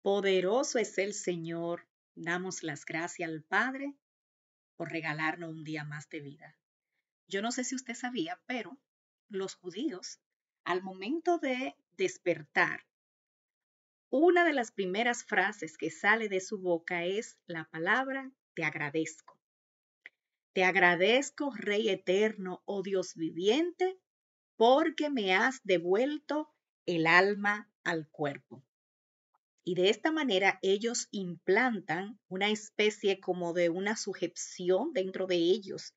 Poderoso es el Señor. Damos las gracias al Padre por regalarnos un día más de vida. Yo no sé si usted sabía, pero los judíos, al momento de despertar, una de las primeras frases que sale de su boca es la palabra te agradezco. Te agradezco, Rey eterno, oh Dios viviente, porque me has devuelto el alma al cuerpo. Y de esta manera ellos implantan una especie como de una sujeción dentro de ellos,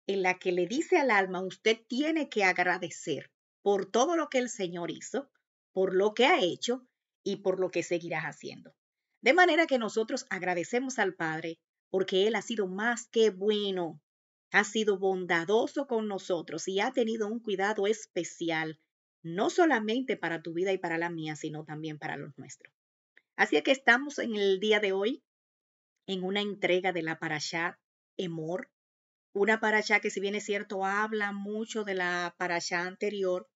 en la que le dice al alma, usted tiene que agradecer por todo lo que el Señor hizo, por lo que ha hecho y por lo que seguirás haciendo. De manera que nosotros agradecemos al Padre porque Él ha sido más que bueno, ha sido bondadoso con nosotros y ha tenido un cuidado especial, no solamente para tu vida y para la mía, sino también para los nuestros. Así que estamos en el día de hoy en una entrega de la Parashá Emor, una Parashá que si bien es cierto habla mucho de la Parashá anterior,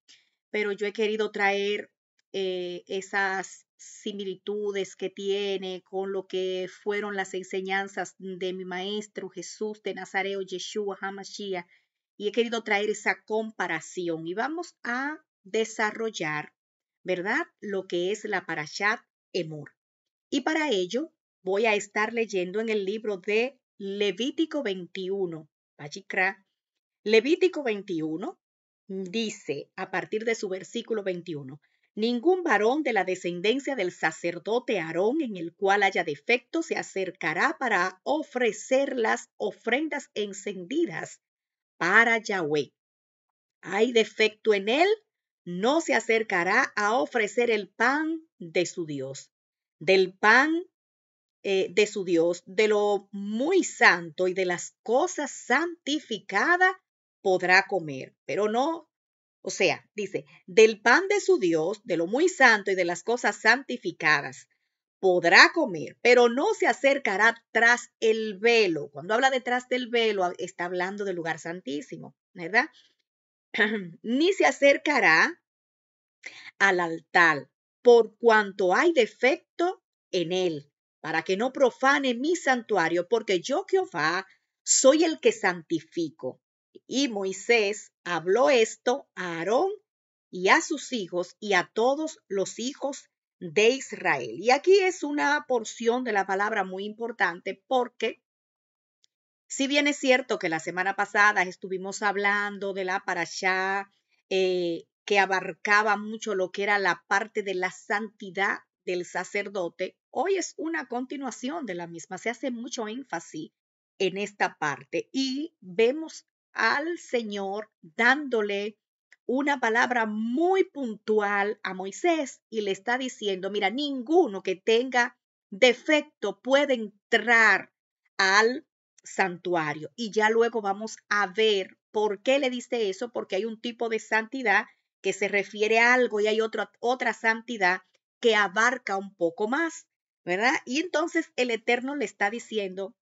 pero yo he querido traer esas similitudes que tiene con lo que fueron las enseñanzas de mi maestro Jesús de Nazareo, Yeshua HaMashiach, y he querido traer esa comparación y vamos a desarrollar, ¿verdad? Lo que es la Parashá Emor. Y para ello voy a estar leyendo en el libro de Levítico 21. Vayikra. Levítico 21 dice a partir de su versículo 21, ningún varón de la descendencia del sacerdote Aarón en el cual haya defecto se acercará para ofrecer las ofrendas encendidas para Yahweh. Hay defecto en él, no se acercará a ofrecer el pan de su Dios. Del pan de su Dios, de lo muy santo y de las cosas santificadas podrá comer, pero no, o sea, dice, del pan de su Dios, de lo muy santo y de las cosas santificadas podrá comer, pero no se acercará tras el velo. Cuando habla detrás del velo, está hablando del lugar santísimo, ¿verdad? Ni se acercará al altar, por cuanto hay defecto en él, para que no profane mi santuario, porque yo, Jehová, soy el que santifico. Y Moisés habló esto a Aarón y a sus hijos y a todos los hijos de Israel. Y aquí es una porción de la palabra muy importante porque si bien es cierto que la semana pasada estuvimos hablando de la parashá que abarcaba mucho lo que era la parte de la santidad del sacerdote, hoy es una continuación de la misma. Se hace mucho énfasis en esta parte y vemos al Señor dándole una palabra muy puntual a Moisés y le está diciendo, mira, ninguno que tenga defecto puede entrar al santuario. Y ya luego vamos a ver por qué le dice eso, porque hay un tipo de santidad que se refiere a algo y hay otra santidad que abarca un poco más, ¿verdad? Y entonces el Eterno le está diciendo,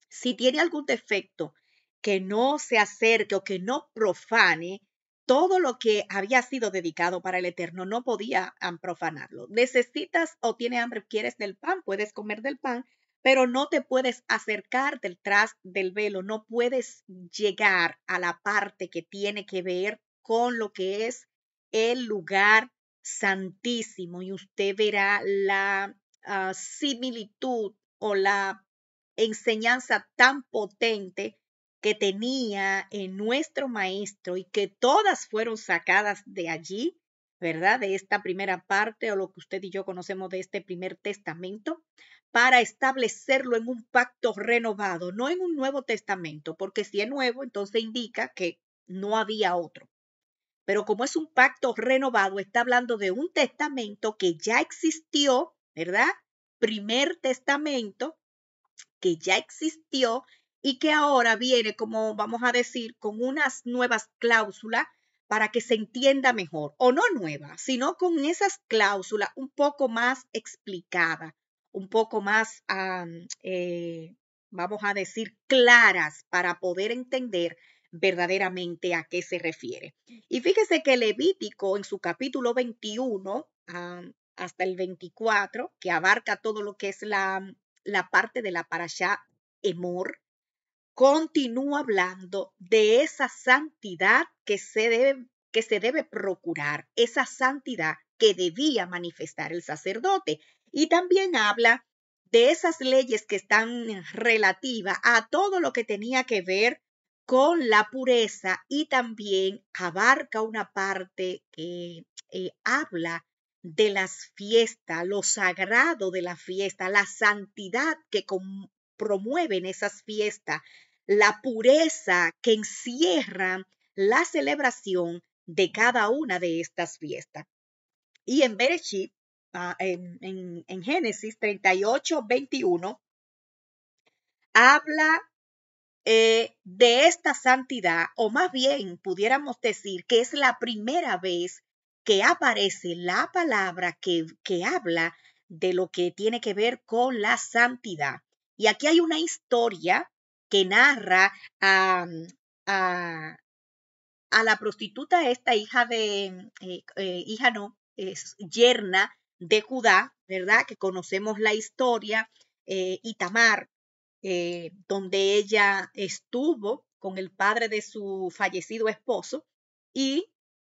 si tiene algún defecto, que no se acerque o que no profane todo lo que había sido dedicado para el Eterno, no podía profanarlo. Necesitas o tiene hambre, quieres del pan, puedes comer del pan, pero no te puedes acercar detrás del velo, no puedes llegar a la parte que tiene que ver con lo que es el lugar santísimo y usted verá la similitud o la enseñanza tan potente que tenía en nuestro maestro y que todas fueron sacadas de allí, ¿verdad? De esta primera parte o lo que usted y yo conocemos de este primer testamento, para establecerlo en un pacto renovado, no en un nuevo testamento, porque si es nuevo, entonces indica que no había otro. Pero como es un pacto renovado, está hablando de un testamento que ya existió, ¿verdad? Primer testamento que ya existió y que ahora viene, como vamos a decir, con unas nuevas cláusulas para que se entienda mejor, o no nuevas, sino con esas cláusulas un poco más explicadas, un poco más, vamos a decir, claras para poder entender verdaderamente a qué se refiere. Y fíjese que Levítico en su capítulo 21, hasta el 24, que abarca todo lo que es la parte de la parashá Emor, continúa hablando de esa santidad que se debe procurar, esa santidad que debía manifestar el sacerdote. Y también habla de esas leyes que están relativas a todo lo que tenía que ver con la pureza, y también abarca una parte que habla de las fiestas, lo sagrado de la fiesta, la santidad que promueven esas fiestas, la pureza que encierra la celebración de cada una de estas fiestas. Y en Bereshit, en Génesis 38:21, habla de esta santidad, o más bien pudiéramos decir que es la primera vez que aparece la palabra que habla de lo que tiene que ver con la santidad. Y aquí hay una historia que narra a la prostituta esta, es yerna de Judá, ¿verdad? Que conocemos la historia, y Tamar, donde ella estuvo con el padre de su fallecido esposo, y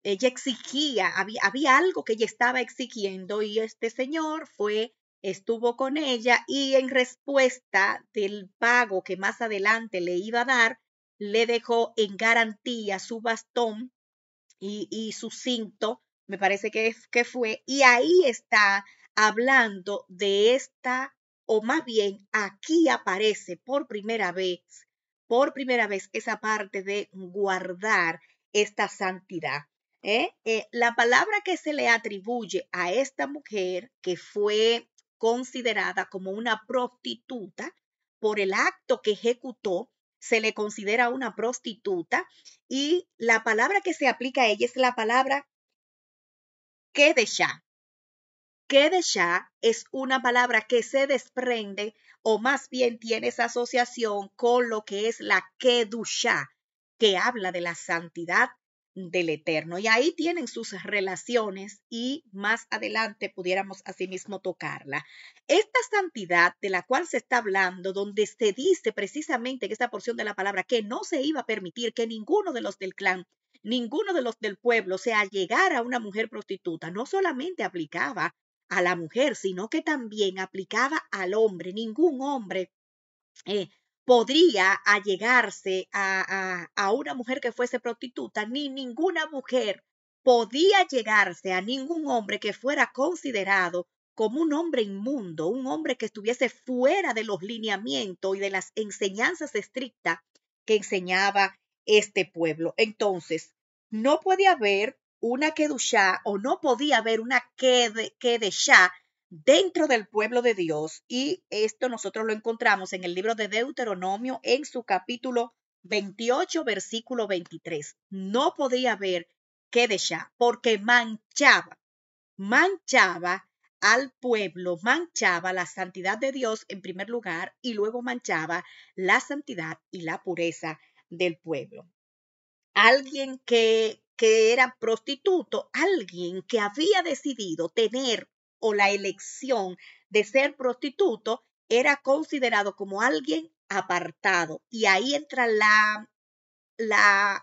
ella exigía, había algo que ella estaba exigiendo, y este señor estuvo con ella, y en respuesta del pago que más adelante le iba a dar, le dejó en garantía su bastón y su cinto, me parece que fue, y ahí está hablando de esta, o más bien aquí aparece por primera vez esa parte de guardar esta santidad. La palabra que se le atribuye a esta mujer, que fue considerada como una prostituta por el acto que ejecutó, se le considera una prostituta, y la palabra que se aplica a ella es la palabra kedeshá. Kedeshá es una palabra que se desprende, o más bien tiene esa asociación con lo que es la kedushá, que habla de la santidad del Eterno. Y ahí tienen sus relaciones, y más adelante pudiéramos asimismo tocarla. Esta santidad de la cual se está hablando, donde se dice precisamente en esta porción de la palabra que no se iba a permitir que ninguno de los del clan, ninguno de los del pueblo, se allegara a una mujer prostituta, no solamente aplicaba a la mujer, sino que también aplicaba al hombre. Ningún hombre podría allegarse a una mujer que fuese prostituta, ni ninguna mujer podía llegarse a ningún hombre que fuera considerado como un hombre inmundo, un hombre que estuviese fuera de los lineamientos y de las enseñanzas estrictas que enseñaba este pueblo. Entonces, no puede haber una kedushá, o no podía haber una kedeshá dentro del pueblo de Dios, y esto nosotros lo encontramos en el libro de Deuteronomio en su capítulo 28, versículo 23. No podía haber kedeshá porque manchaba al pueblo, manchaba la santidad de Dios en primer lugar, y luego manchaba la santidad y la pureza del pueblo. Alguien que era prostituto, alguien que había decidido tener, o la elección de ser prostituto, era considerado como alguien apartado. Y ahí entra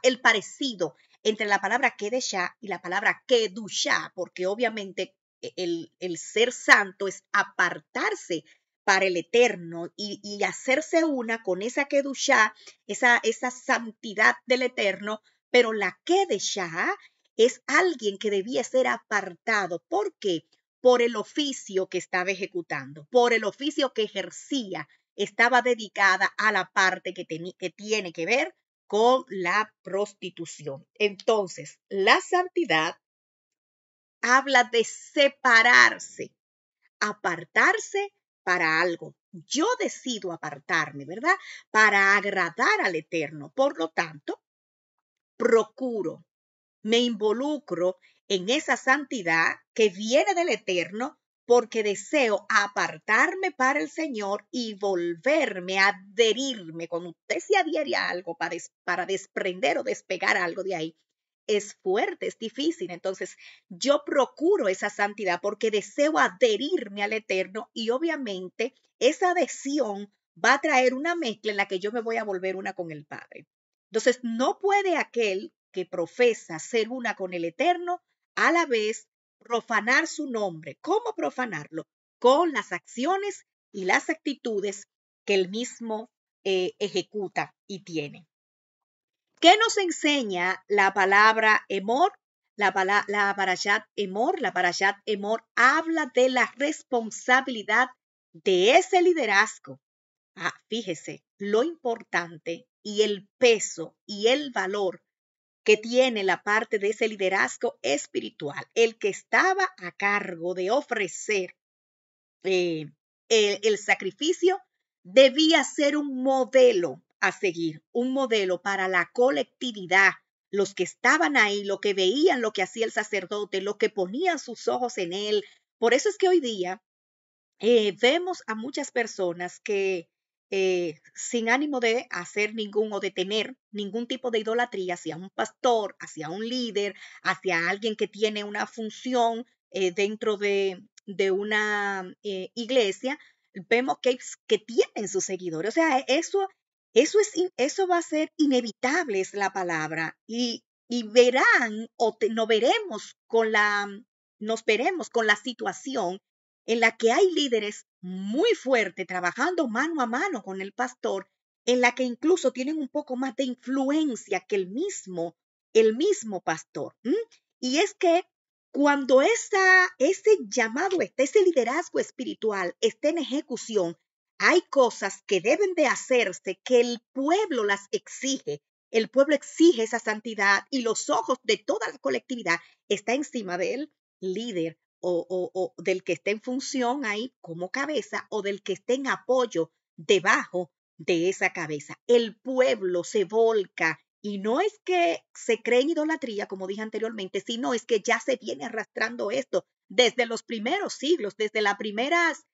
el parecido entre la palabra kedeshá y la palabra kedushá, porque obviamente el ser santo es apartarse para el Eterno, y hacerse una con esa kedushá, esa santidad del Eterno. Pero la kedeshá es alguien que debía ser apartado. ¿Por qué? Por el oficio que estaba ejecutando, por el oficio que ejercía. Estaba dedicada a la parte que tiene que ver con la prostitución. Entonces, la santidad habla de separarse, apartarse para algo. Yo decido apartarme, ¿verdad? Para agradar al Eterno. Por lo tanto, procuro, me involucro en esa santidad que viene del Eterno, porque deseo apartarme para el Señor y volverme a adherirme. Cuando usted se adhiere a algo para desprender o despegar algo de ahí, es fuerte, es difícil. Entonces, yo procuro esa santidad porque deseo adherirme al Eterno y obviamente esa adhesión va a traer una mezcla en la que yo me voy a volver una con el Padre. Entonces, no puede aquel que profesa ser una con el Eterno a la vez profanar su nombre. ¿Cómo profanarlo? Con las acciones y las actitudes que él mismo ejecuta y tiene. ¿Qué nos enseña la palabra Emor? La parashat Emor, habla de la responsabilidad de ese liderazgo. Fíjese lo importante y el peso y el valor que tiene la parte de ese liderazgo espiritual, el que estaba a cargo de ofrecer el sacrificio debía ser un modelo a seguir, un modelo para la colectividad, los que estaban ahí, lo que veían, lo que hacía el sacerdote, lo que ponían sus ojos en él. Por eso es que hoy día vemos a muchas personas que sin ánimo de hacer ningún o de tener ningún tipo de idolatría hacia un pastor, hacia un líder, hacia alguien que tiene una función dentro de una iglesia, vemos que tienen sus seguidores. O sea, eso va a ser inevitable, es la palabra. Y verán nos veremos con la situación en la que hay líderes muy fuertes trabajando mano a mano con el pastor, en la que incluso tienen un poco más de influencia que el mismo pastor. Y es que cuando ese llamado, ese liderazgo espiritual esté en ejecución, hay cosas que deben de hacerse que el pueblo las exige. El pueblo exige esa santidad y los ojos de toda la colectividad está encima del líder o del que esté en función ahí como cabeza o del que esté en apoyo debajo de esa cabeza. El pueblo se volca y no es que se cree en idolatría, como dije anteriormente, sino es que ya se viene arrastrando esto desde los primeros siglos, desde las primeras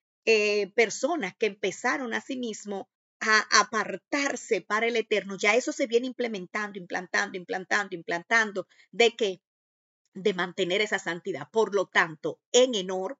personas que empezaron a sí mismo a apartarse para el Eterno. Ya eso se viene implantando, de mantener esa santidad. Por lo tanto, en Emor,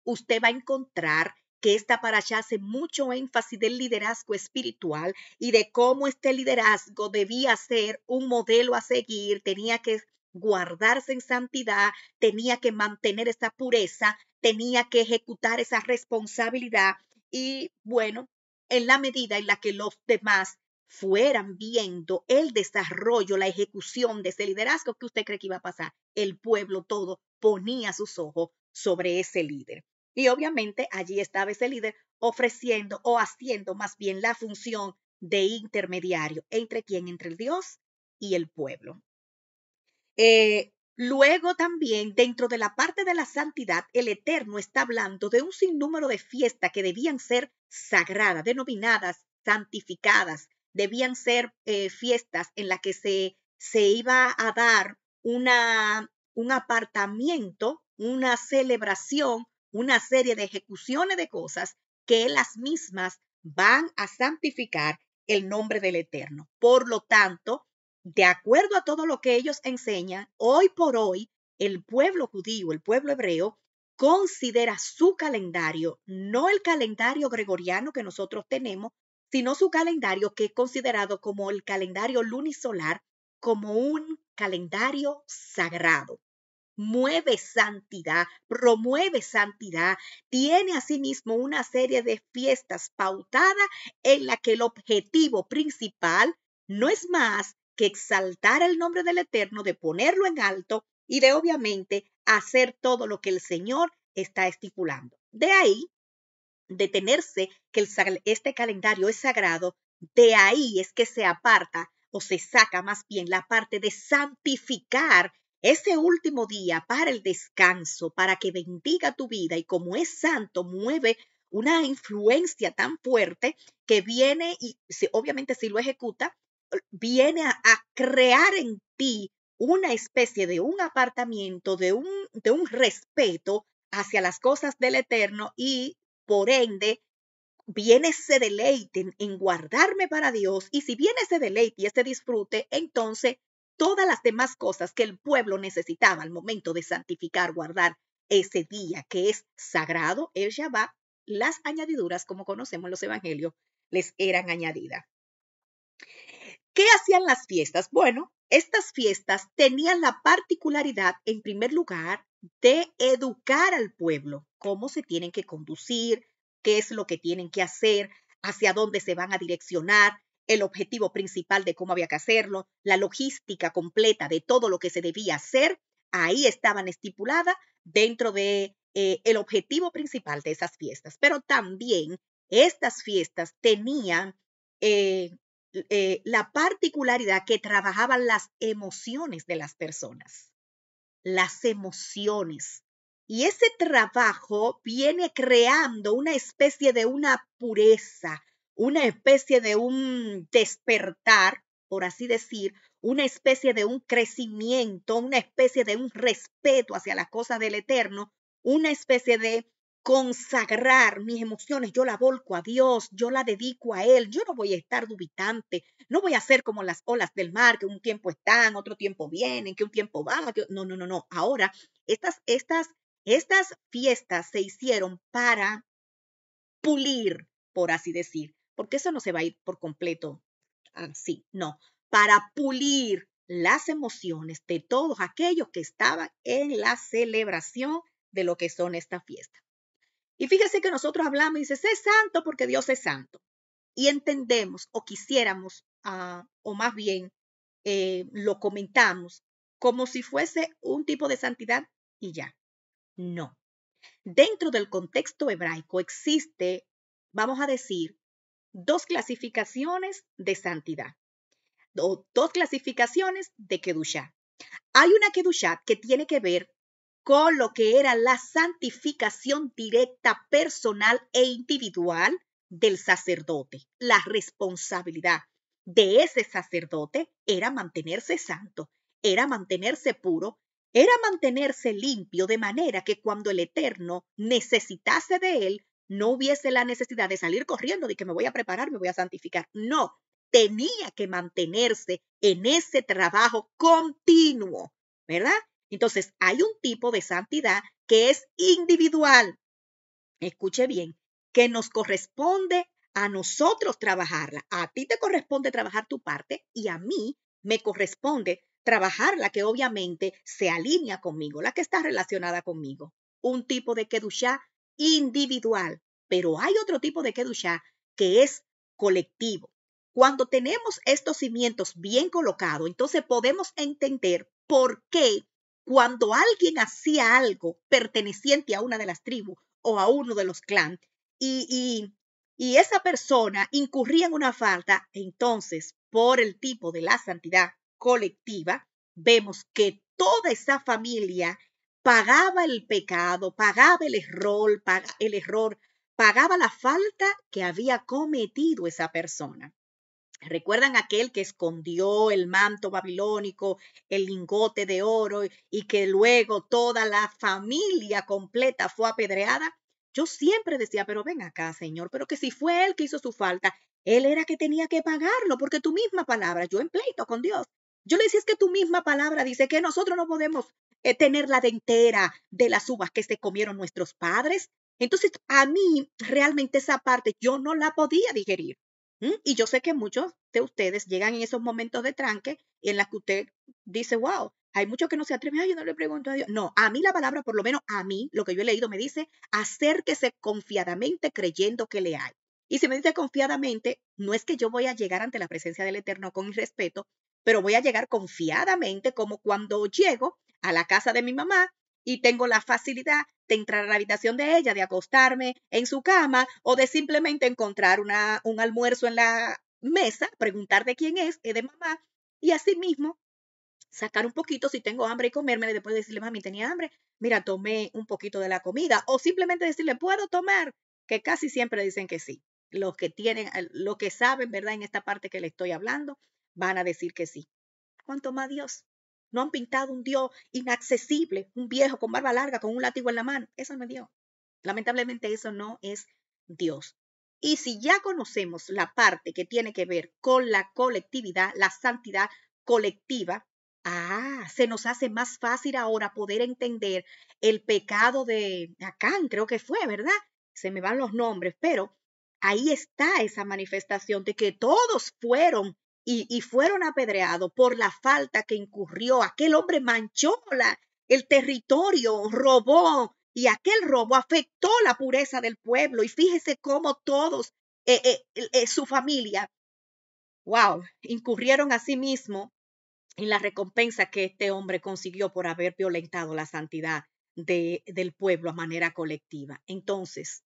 usted va a encontrar que esta parasha hace mucho énfasis del liderazgo espiritual y de cómo este liderazgo debía ser un modelo a seguir, tenía que guardarse en santidad, tenía que mantener esa pureza, tenía que ejecutar esa responsabilidad y bueno, en la medida en la que los demás fueran viendo el desarrollo, la ejecución de ese liderazgo, ¿qué usted cree que iba a pasar? El pueblo todo ponía sus ojos sobre ese líder. Y obviamente allí estaba ese líder ofreciendo o haciendo más bien la función de intermediario. ¿Entre quién? Entre el Dios y el pueblo. Luego también, dentro de la parte de la santidad, el Eterno está hablando de un sinnúmero de fiestas que debían ser sagradas, denominadas santificadas, debían ser fiestas en las que se iba a dar un apartamiento, una celebración, una serie de ejecuciones de cosas que las mismas van a santificar el nombre del Eterno. Por lo tanto, de acuerdo a todo lo que ellos enseñan, hoy por hoy, el pueblo judío, el pueblo hebreo, considera su calendario, no el calendario gregoriano que nosotros tenemos, sino su calendario que es considerado como el calendario lunisolar, como un calendario sagrado. Mueve santidad, promueve santidad, tiene asimismo una serie de fiestas pautadas en la que el objetivo principal no es más que exaltar el nombre del Eterno, de ponerlo en alto y de obviamente hacer todo lo que el Señor está estipulando. De ahí, de tenerse que este calendario es sagrado, de ahí es que se aparta o se saca más bien la parte de santificar ese último día para el descanso, para que bendiga tu vida y como es santo, mueve una influencia tan fuerte que viene y obviamente si lo ejecuta, viene a crear en ti una especie de un apartamiento, de un respeto hacia las cosas del Eterno y por ende viene ese deleite en guardarme para Dios, y si viene ese deleite y ese disfrute, entonces todas las demás cosas que el pueblo necesitaba al momento de santificar, guardar ese día que es sagrado, él ya va, las añadiduras, como conocemos en los evangelios, les eran añadidas. ¿Qué hacían las fiestas? Bueno, estas fiestas tenían la particularidad, en primer lugar, de educar al pueblo, cómo se tienen que conducir, qué es lo que tienen que hacer, hacia dónde se van a direccionar, el objetivo principal de cómo había que hacerlo, la logística completa de todo lo que se debía hacer, ahí estaban estipuladas dentro de el objetivo principal de esas fiestas. Pero también estas fiestas tenían la particularidad que trabajaban las emociones de las personas, las emociones. Y ese trabajo viene creando una especie de una pureza, una especie de un despertar, por así decir, una especie de un crecimiento, una especie de un respeto hacia las cosas del Eterno, una especie de consagrar mis emociones, yo la volco a Dios, yo la dedico a Él, yo no voy a estar dubitante, no voy a ser como las olas del mar, que un tiempo están, otro tiempo vienen, que un tiempo van, no. Ahora, estas fiestas se hicieron para pulir, por así decir, porque eso no se va a ir por completo así, no, para pulir las emociones de todos aquellos que estaban en la celebración de lo que son estas fiestas. Y fíjese que nosotros hablamos y dice, sé santo porque Dios es santo. Y entendemos o quisiéramos, o más bien lo comentamos como si fuese un tipo de santidad y ya. No. Dentro del contexto hebraico existe, vamos a decir, dos clasificaciones de santidad, dos clasificaciones de Kedushá. Hay una Kedushá que tiene que ver con lo que era la santificación directa, personal e individual del sacerdote. La responsabilidad de ese sacerdote era mantenerse santo, era mantenerse puro, era mantenerse limpio, de manera que cuando el Eterno necesitase de él, no hubiese la necesidad de salir corriendo, de que me voy a preparar, me voy a santificar. No, tenía que mantenerse en ese trabajo continuo, ¿verdad? Entonces, hay un tipo de santidad que es individual. Escuche bien, que nos corresponde a nosotros trabajarla. A ti te corresponde trabajar tu parte y a mí me corresponde trabajar la que obviamente se alinea conmigo, la que está relacionada conmigo. Un tipo de kedushá individual, pero hay otro tipo de kedushá que es colectivo. Cuando tenemos estos cimientos bien colocados, entonces podemos entender por qué cuando alguien hacía algo perteneciente a una de las tribus o a uno de los clans y esa persona incurría en una falta, entonces por el tipo de la santidad colectiva, vemos que toda esa familia pagaba el pecado, pagaba el error, pagaba la falta que había cometido esa persona. ¿Recuerdan aquel que escondió el manto babilónico, el lingote de oro y que luego toda la familia completa fue apedreada? Yo siempre decía, pero ven acá, Señor, pero que si fue él que hizo su falta, él era que tenía que pagarlo, porque tu misma palabra, yo en pleito con Dios, yo le decía, es que tu misma palabra dice que nosotros no podemos tener la dentera de las uvas que se comieron nuestros padres. Entonces, a mí realmente esa parte yo no la podía digerir. Y yo sé que muchos de ustedes llegan en esos momentos de tranque en las que usted dice, wow, hay muchos que no se atreven, ay, yo no le pregunto a Dios. No, a mí la palabra, por lo menos a mí, lo que yo he leído me dice, acérquese confiadamente creyendo que le hay. Y si me dice confiadamente, no es que yo voy a llegar ante la presencia del Eterno con irrespeto, pero voy a llegar confiadamente como cuando llego a la casa de mi mamá y tengo la facilidad de entrar a la habitación de ella, de acostarme en su cama o de simplemente encontrar un almuerzo en la mesa, preguntar de quién es de mamá, y así mismo sacar un poquito si tengo hambre y comérmela y después decirle, mami, tenía hambre, mira, tomé un poquito de la comida, o simplemente decirle, ¿puedo tomar? Que casi siempre dicen que sí. Los que tienen, los que saben, ¿verdad? En esta parte que le estoy hablando, van a decir que sí. ¿Cuánto más Dios? No han pintado un Dios inaccesible, un viejo con barba larga, con un látigo en la mano. Eso no es Dios. Lamentablemente eso no es Dios. Y si ya conocemos la parte que tiene que ver con la colectividad, la santidad colectiva, se nos hace más fácil ahora poder entender el pecado de Acán, creo que fue, ¿verdad? Se me van los nombres, pero ahí está esa manifestación de que todos fueron y fueron apedreados por la falta que incurrió. Aquel hombre manchó el territorio, robó, y aquel robo afectó la pureza del pueblo. Y fíjese cómo todos, su familia, wow, incurrieron a sí mismo en la recompensa que este hombre consiguió por haber violentado la santidad del pueblo a manera colectiva. Entonces,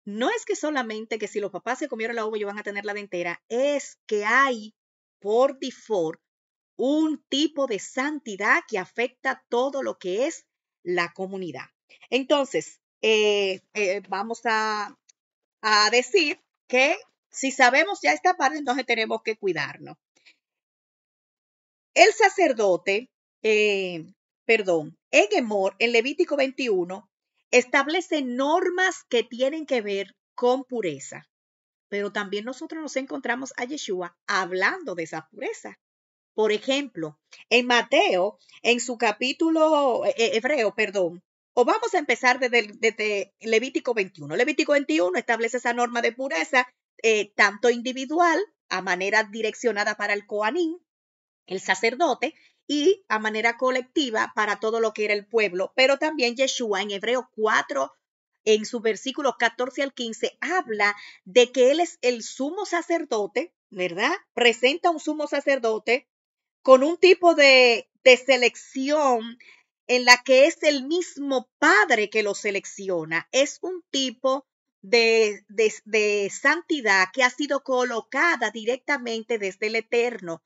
no es que solamente que si los papás se comieron la uva ellos van a tener la dentera, es que hay por default un tipo de santidad que afecta todo lo que es la comunidad. Entonces, vamos a decir que si sabemos ya esta parte, entonces tenemos que cuidarnos. El sacerdote, en Emor, en Levítico 21, establece normas que tienen que ver con pureza, pero también nosotros nos encontramos a Yeshua hablando de esa pureza. Por ejemplo, en Mateo, en su capítulo hebreo, o vamos a empezar desde Levítico 21. Levítico 21 establece esa norma de pureza, tanto individual, a manera direccionada para el Coanín, el sacerdote, y a manera colectiva para todo lo que era el pueblo. Pero también Yeshua en Hebreo 4, en sus versículos 14 al 15, habla de que él es el sumo sacerdote, ¿verdad? Presenta un sumo sacerdote con un tipo de selección en la que es el mismo Padre que lo selecciona. Es un tipo de santidad que ha sido colocada directamente desde el Eterno.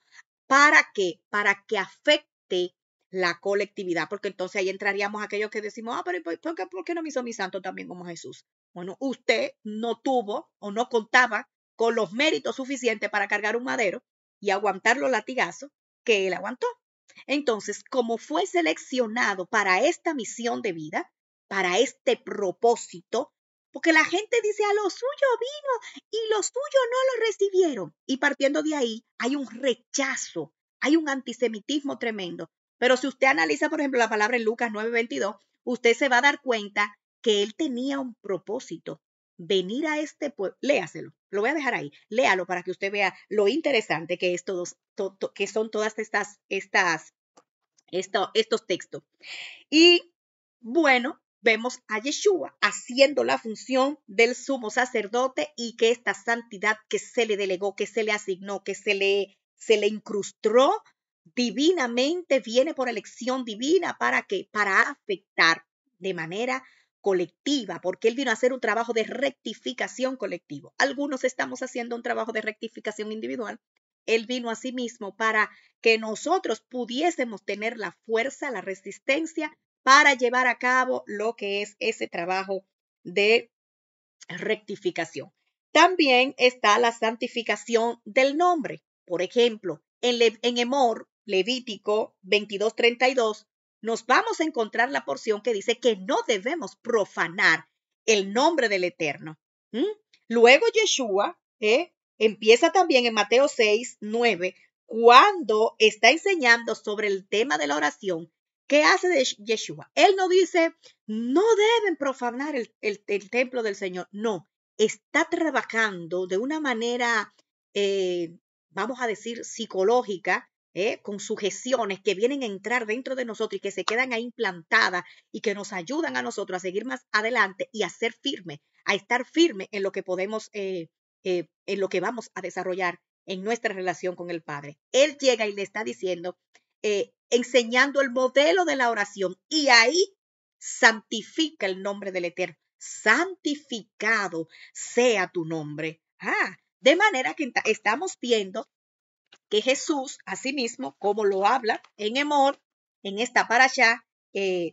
¿Para qué? Para que afecte la colectividad, porque entonces ahí entraríamos aquellos que decimos, pero ¿por qué no me hizo mi santo también como Jesús? Bueno, usted no tuvo o no contaba con los méritos suficientes para cargar un madero y aguantar los latigazos que él aguantó. Entonces, como fue seleccionado para esta misión de vida, para este propósito, porque la gente dice, a lo suyo vino y los suyos no lo recibieron. Y partiendo de ahí, hay un rechazo, hay un antisemitismo tremendo. Pero si usted analiza, por ejemplo, la palabra en Lucas 9:22, usted se va a dar cuenta que él tenía un propósito, venir a este pueblo. Léaselo, lo voy a dejar ahí, léalo para que usted vea lo interesante que es que son todas estos textos. Y bueno, vemos a Yeshua haciendo la función del sumo sacerdote y que esta santidad que se le delegó, que se le asignó, que se le incrustó divinamente, viene por elección divina. ¿Para qué? Para afectar de manera colectiva, porque él vino a hacer un trabajo de rectificación colectivo. Algunos estamos haciendo un trabajo de rectificación individual. Él vino a sí mismo para que nosotros pudiésemos tener la fuerza, la resistencia para llevar a cabo lo que es ese trabajo de rectificación. También está la santificación del nombre. Por ejemplo, en Emor, Levítico 22:32, nos vamos a encontrar la porción que dice que no debemos profanar el nombre del Eterno. Luego Yeshua empieza también en Mateo 6:9, cuando está enseñando sobre el tema de la oración. ¿Qué hace de Yeshua? Él no dice, no deben profanar el templo del Señor. No, está trabajando de una manera, vamos a decir, psicológica, con sugestiones que vienen a entrar dentro de nosotros y que se quedan ahí implantadas y que nos ayudan a nosotros a seguir más adelante y a ser firme, a estar firme en lo que podemos, en lo que vamos a desarrollar en nuestra relación con el Padre. Él llega y le está diciendo, enseñando el modelo de la oración, y ahí santifica el nombre del Eterno. Santificado sea tu nombre. De manera que estamos viendo que Jesús, asimismo, como lo habla en Emor, en esta parashá,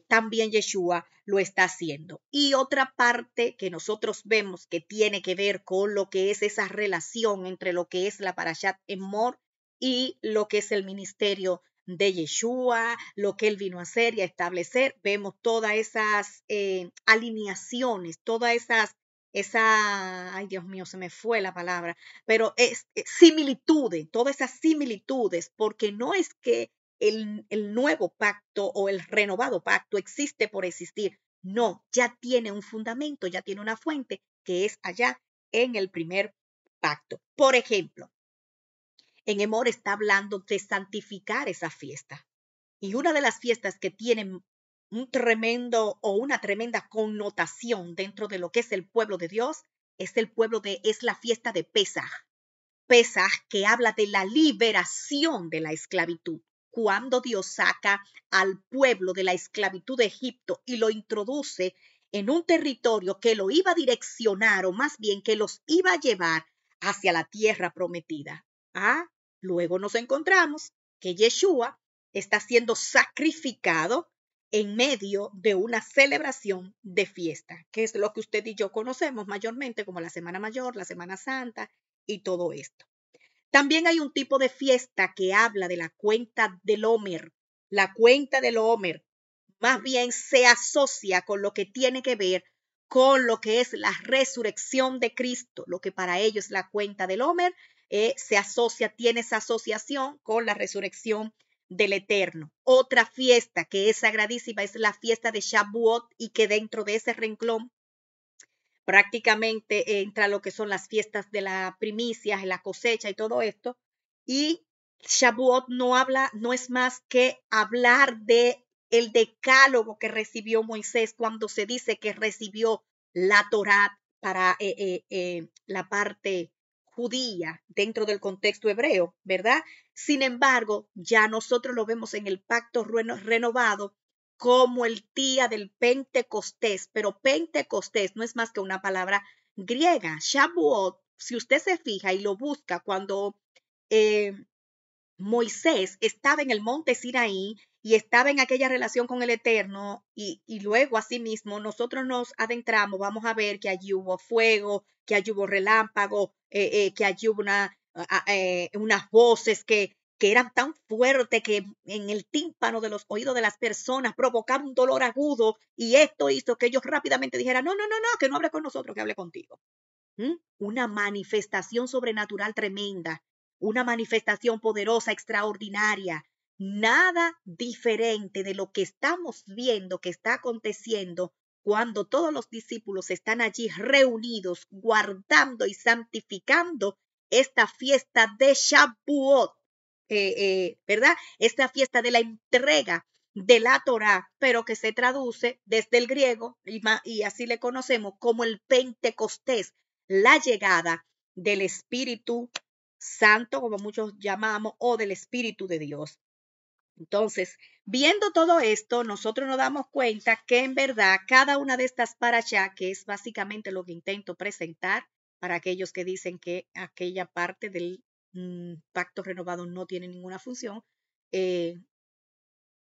también Yeshua lo está haciendo. Y otra parte que nosotros vemos que tiene que ver con lo que es esa relación entre lo que es la parashá Emor y lo que es el ministerio de Yeshua, lo que él vino a hacer y a establecer. Vemos todas esas alineaciones, todas esas ay Dios mío, se me fue la palabra, pero es similitudes, todas esas similitudes, porque no es que el nuevo pacto o el renovado pacto existe por existir, no, ya tiene un fundamento, ya tiene una fuente que es allá en el primer pacto. Por ejemplo, en Emor está hablando de santificar esa fiesta. Y una de las fiestas que tienen un tremendo o una tremenda connotación dentro de lo que es el pueblo de Dios es la fiesta de Pesaj. Pesaj, que habla de la liberación de la esclavitud. Cuando Dios saca al pueblo de la esclavitud de Egipto y lo introduce en un territorio que lo iba a direccionar, o más bien que los iba a llevar hacia la tierra prometida. Luego nos encontramos que Yeshua está siendo sacrificado en medio de una celebración de fiesta, que es lo que usted y yo conocemos mayormente como la Semana Mayor, la Semana Santa y todo esto. También hay un tipo de fiesta que habla de la cuenta del Omer. La cuenta del Omer más bien se asocia con lo que tiene que ver con lo que es la resurrección de Cristo, lo que para ellos es la cuenta del Omer, tiene esa asociación con la resurrección del Eterno. Otra fiesta que es sagradísima es la fiesta de Shavuot, y que dentro de ese renglón prácticamente entra lo que son las fiestas de la primicia, la cosecha y todo esto. Y Shavuot no es más que hablar de el decálogo que recibió Moisés cuando se dice que recibió la Torá para la parte judía dentro del contexto hebreo, ¿verdad? Sin embargo, ya nosotros lo vemos en el pacto renovado como el día del Pentecostés, pero Pentecostés no es más que una palabra griega. Shavuot, si usted se fija y lo busca, cuando Moisés estaba en el monte Sinaí y estaba en aquella relación con el Eterno, y luego asimismo nosotros nos adentramos, vamos a ver que allí hubo fuego, que allí hubo relámpago, que allí hubo unas voces que eran tan fuertes que en el tímpano de los oídos de las personas provocaba un dolor agudo, y esto hizo que ellos rápidamente dijeran, no, que no hable con nosotros, que hable contigo. Una manifestación sobrenatural tremenda, una manifestación poderosa, extraordinaria, nada diferente de lo que estamos viendo que está aconteciendo cuando todos los discípulos están allí reunidos, guardando y santificando esta fiesta de Shavuot, ¿verdad? Esta fiesta de la entrega de la Torá, pero que se traduce desde el griego, y así le conocemos como el Pentecostés, la llegada del Espíritu Santo, como muchos llamamos, o del Espíritu de Dios. Entonces, viendo todo esto, nosotros nos damos cuenta que en verdad cada una de estas parashá, que es básicamente lo que intento presentar para aquellos que dicen que aquella parte del pacto renovado no tiene ninguna función,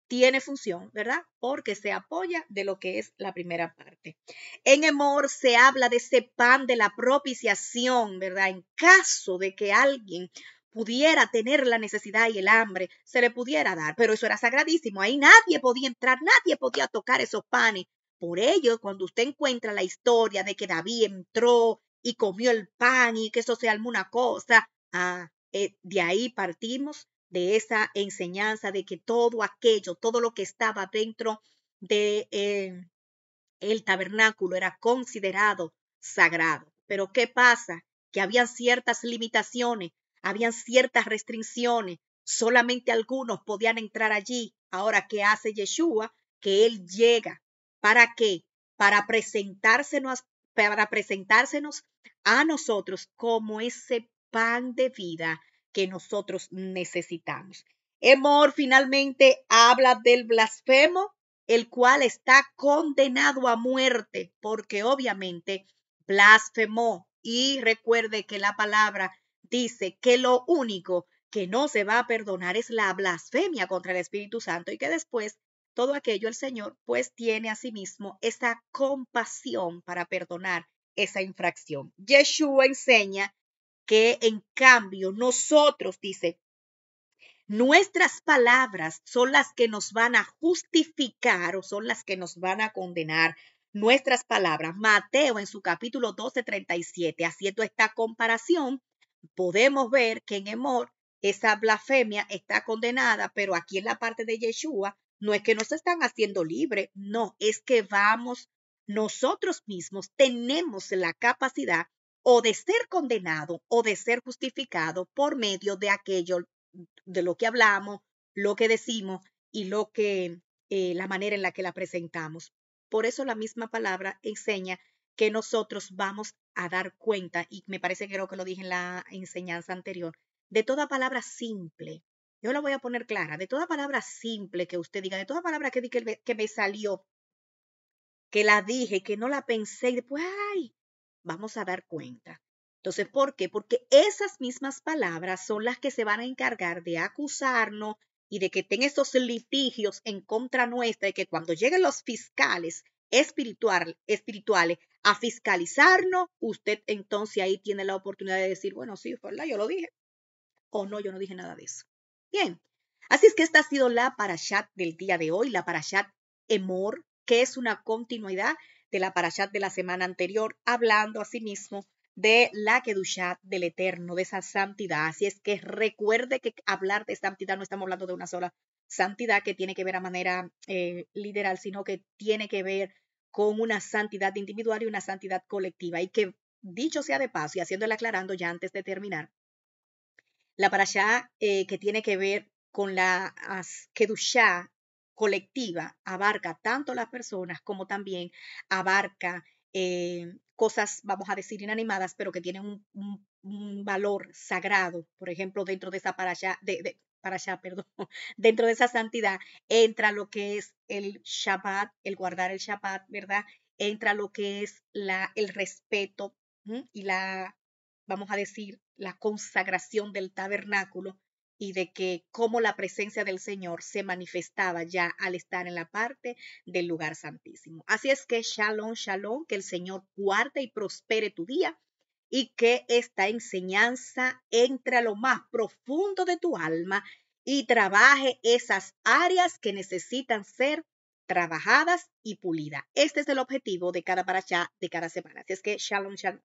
tiene función, ¿verdad? Porque se apoya de lo que es la primera parte. En Emor se habla de ese pan de la propiciación, ¿verdad? En caso de que alguien pudiera tener la necesidad y el hambre, se le pudiera dar, pero eso era sagradísimo. Ahí nadie podía entrar, nadie podía tocar esos panes. Por ello, cuando usted encuentra la historia de que David entró y comió el pan y que eso se armó una cosa, de ahí partimos de esa enseñanza de que todo aquello, todo lo que estaba dentro de el tabernáculo era considerado sagrado. Pero ¿qué pasa? Que habían ciertas limitaciones, habían ciertas restricciones, solamente algunos podían entrar allí. Ahora, ¿qué hace Yeshua? Que él llega. ¿Para qué? Para presentársenos a nosotros como ese pan de vida que nosotros necesitamos. Emor finalmente habla del blasfemo, el cual está condenado a muerte, porque obviamente blasfemó. Y recuerde que la palabra dice que lo único que no se va a perdonar es la blasfemia contra el Espíritu Santo, y que después todo aquello el Señor pues tiene asimismo esa compasión para perdonar esa infracción. Yeshua enseña que en cambio nosotros, dice, nuestras palabras son las que nos van a justificar o son las que nos van a condenar. nuestras palabras. Mateo en su capítulo 12:37, haciendo esta comparación, podemos ver que en Emor esa blasfemia está condenada, pero aquí en la parte de Yeshua no es que nos están haciendo libre, no, es que nosotros mismos tenemos la capacidad o de ser condenado o de ser justificado por medio de aquello de lo que hablamos, lo que decimos y la manera en la que la presentamos. Por eso la misma palabra enseña que nosotros vamos a dar cuenta, y me parece que creo que lo dije en la enseñanza anterior, de toda palabra simple. Yo la voy a poner clara, de toda palabra simple que usted diga, de toda palabra que me salió, que la dije, que no la pensé y después, ay, vamos a dar cuenta. Entonces, ¿por qué? Porque esas mismas palabras son las que se van a encargar de acusarnos y de que tengan esos litigios en contra nuestra y que cuando lleguen los fiscales espirituales a fiscalizarnos, usted entonces ahí tiene la oportunidad de decir, bueno, sí, ¿verdad? Yo lo dije. O no, yo no dije nada de eso. Bien, así es que esta ha sido la parashat del día de hoy, la parashat Emor, que es una continuidad de la parashat de la semana anterior, hablando asimismo de la Kedushat del Eterno, de esa santidad. Así es que recuerde que hablar de santidad no estamos hablando de una sola santidad que tiene que ver a manera literal, sino que tiene que ver con una santidad individual y una santidad colectiva. Y que, dicho sea de paso, y haciéndole aclarando ya antes de terminar, la parashá que tiene que ver con la kedushá colectiva abarca tanto las personas como también abarca cosas, vamos a decir, inanimadas, pero que tienen un valor sagrado. Por ejemplo, dentro de esa parashá, perdón, dentro de esa santidad entra lo que es el Shabbat, el guardar el Shabbat, ¿verdad? Entra lo que es el respeto y vamos a decir, la consagración del tabernáculo y de que cómo la presencia del Señor se manifestaba ya al estar en la parte del lugar santísimo. Así es que shalom, shalom, que el Señor guarde y prospere tu día y que esta enseñanza entre a lo más profundo de tu alma y trabaje esas áreas que necesitan ser trabajadas y pulidas. Este es el objetivo de cada parashá de cada semana. Así es que shalom, shalom.